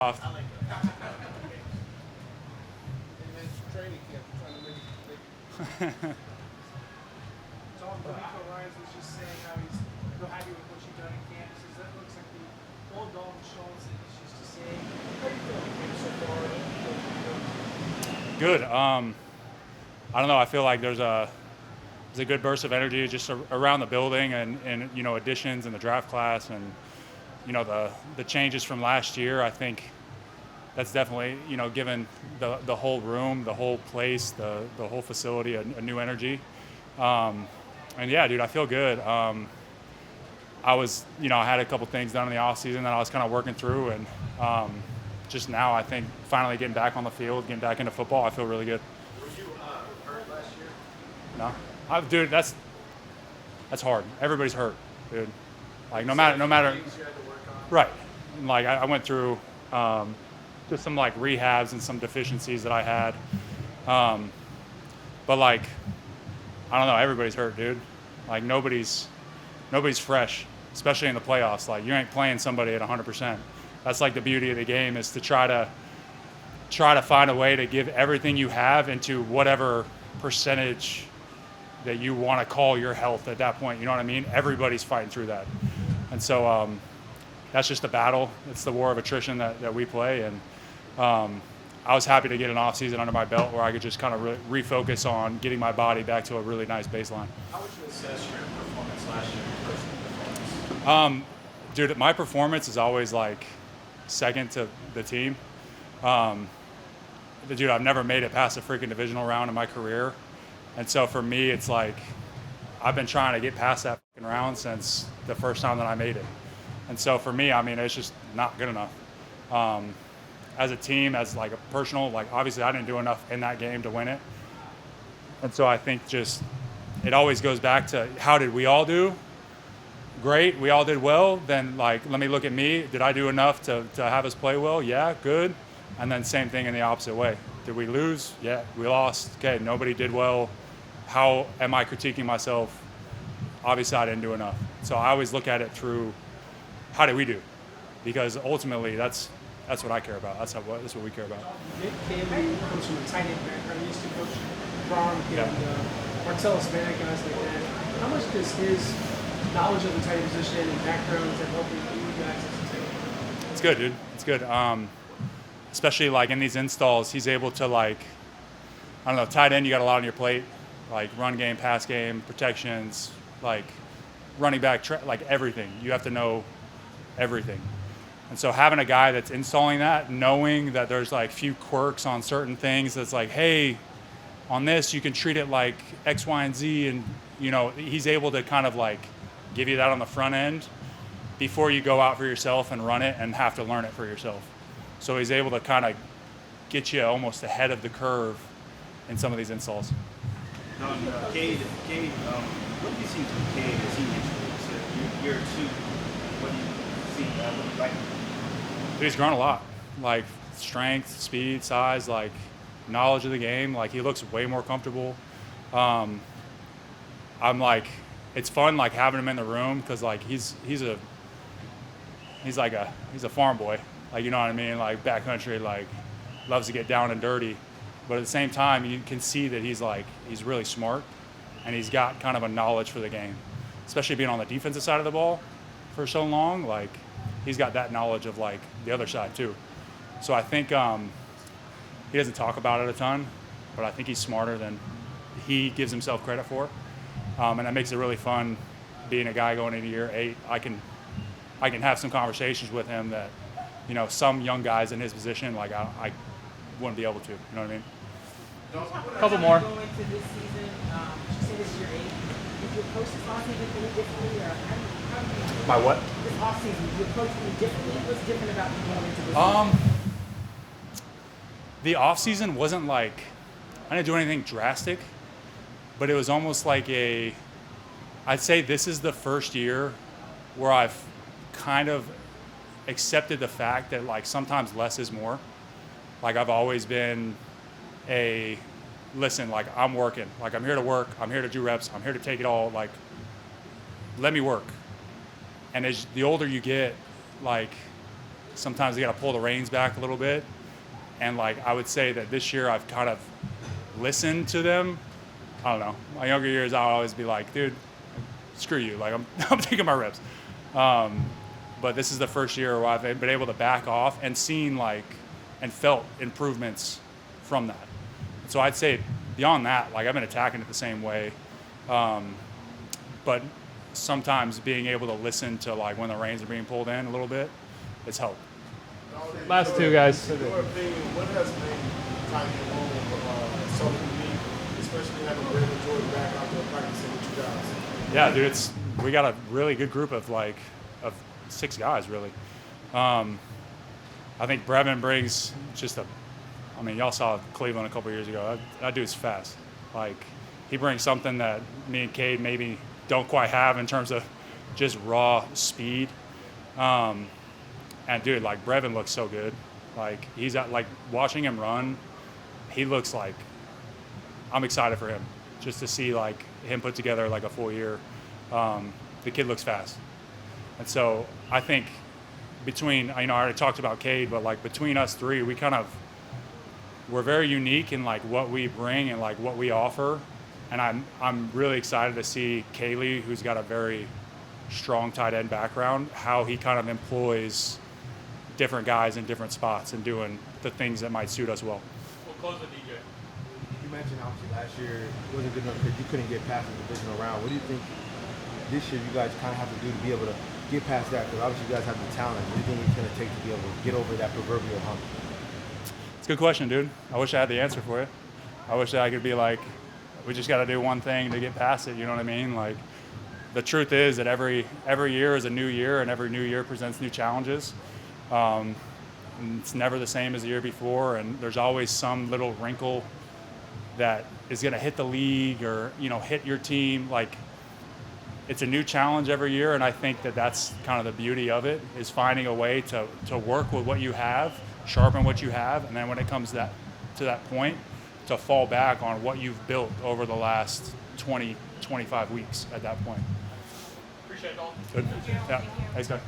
off. I like that. And then training camp, trying to make it. Dalton Ryan was just saying how he's so happy with what you've done in camp. He says that looks like the old Dalton Schultz that he's used to saying. How do you feel like camp so far? Good. I don't know. I feel like there's a good burst of energy just around the building and additions in the draft class and the changes from last year. I think that's definitely given the whole room, the whole place, the whole facility a new energy. And yeah, dude, I feel good. I was I had a couple things done in the off season that I was kind of working through, and just now I think finally getting back on the field, getting back into football, I feel really good. Were you hurt last year? No, dude, that's hard. Everybody's hurt, dude. Like no matter. Things you had to work on? Right. Like I went through just some like rehabs and some deficiencies that I had. But like, I don't know, everybody's hurt, dude. Like nobody's fresh, especially in the playoffs. Like you ain't playing somebody at 100%. That's like the beauty of the game, is to try to find a way to give everything you have into whatever percentage that you want to call your health at that point. You know what I mean? Everybody's fighting through that. And so that's just a battle. It's the war of attrition that we play. And I was happy to get an off season under my belt where I could just kind of refocus on getting my body back to a really nice baseline. How would you assess your performance last year, your personal performance? Dude, my performance is always like second to the team. Dude, I've never made it past a freaking divisional round in my career. And so for me, it's like I've been trying to get past that freaking round since the first time that I made it. And so for me, I mean, it's just not good enough. As a team, as like a personal, like obviously I didn't do enough in that game to win it. And so I think just it always goes back to how did we all do? Great, we all did well. Then like, let me look at me. Did I do enough to have us play well? Yeah, good. And then same thing in the opposite way. Did we lose? Yeah, we lost. Okay, nobody did well. How am I critiquing myself? Obviously I didn't do enough. So I always look at it through how did we do? Because ultimately that's what I care about. That's what we care about. Nick Campbell comes from a tight end background. He used to coach Gronk and Martellus Bennett, guys like that. How much does his knowledge of the tight end position and backgrounds that help you guys as a team? It's good, dude. It's good. Especially like in these installs, he's able to like, I don't know, tight end, you got a lot on your plate, like run game, pass game, protections, like running back, like everything. You have to know everything. And so having a guy that's installing that, knowing that there's like few quirks on certain things, that's like, hey, on this you can treat it like X, Y, and Z, and he's able to kind of like give you that on the front end before you go out for yourself and run it and have to learn it for yourself. So he's able to kind of get you almost ahead of the curve in some of these installs. Cade, what do you see from Cade as he enters year two? What do you see? What do you like? He's grown a lot, like strength, speed, size, like knowledge of the game. Like he looks way more comfortable. I'm like, it's fun like having him in the room because like he's a farm boy. Like, you know what I mean? Like backcountry, like loves to get down and dirty. But at the same time, you can see that he's really smart and he's got kind of a knowledge for the game, especially being on the defensive side of the ball for so long. Like he's got that knowledge of like the other side too. So I think he doesn't talk about it a ton, but I think he's smarter than he gives himself credit for. And that makes it really fun being a guy going into year 8. I can have some conversations with him that, some young guys in his position, like I wouldn't be able to. You know what I mean? Couple more. Going into this season, you say this is your 8. Did you approach this offseason any differently, or how do you? My what? This offseason, did you approach it any differently? What's different about going into this season? The off season wasn't like I didn't do anything drastic, but it was almost like I'd say this is the first year where I've kind of accepted the fact that like sometimes less is more. Like I've always been listen, like I'm working, like I'm here to work, I'm here to do reps, I'm here to take it all, like let me work. And as the older you get, like sometimes you got to pull the reins back a little bit. And like I would say that this year I've kind of listened to them. I don't know. My younger years, I'll always be like, dude, screw you. Like I'm taking my reps. But this is the first year where I've been able to back off and seen like and felt improvements from that. So I'd say beyond that, like I've been attacking it the same way. But sometimes being able to listen to like when the reins are being pulled in a little bit, it's helped. Last two guys. In your opinion, what has made Titan Home so unique, especially having Brandon Jordan back out there practicing with you guys? Yeah, dude, we got a really good group of 6 guys really. I think Brevin brings y'all saw Cleveland a couple years ago. That dude's fast. Like he brings something that me and Cade maybe don't quite have in terms of just raw speed. And dude, like Brevin looks so good. Like he's at, like watching him run, he looks like I'm excited for him just to see like him put together like a full year. The kid looks fast. And so I think between, I already talked about Cade, but like between us three, we're very unique in like what we bring and like what we offer. And I'm really excited to see Kaylee, who's got a very strong tight end background, how he kind of employs different guys in different spots and doing the things that might suit us well. We'll close with DJ. You mentioned obviously last year it wasn't good enough because you couldn't get past the divisional round. What do you think this year you guys kind of have to do to be able to get past that? Because obviously you guys have the talent. What do you think it's going to take to be able to get over that proverbial hump? It's a good question, dude. I wish I had the answer for you. I wish that I could be like, we just got to do one thing to get past it. You know what I mean? Like, the truth is that every year is a new year, and every new year presents new challenges. And it's never the same as the year before, and there's always some little wrinkle that is going to hit the league or hit your team. Like, it's a new challenge every year, and I think that that's kind of the beauty of it, is finding a way to work with what you have, sharpen what you have, and then when it comes to that point, to fall back on what you've built over the last 20, 25 weeks at that point. Appreciate it, Dalton. Good. Yeah. Thanks, guys.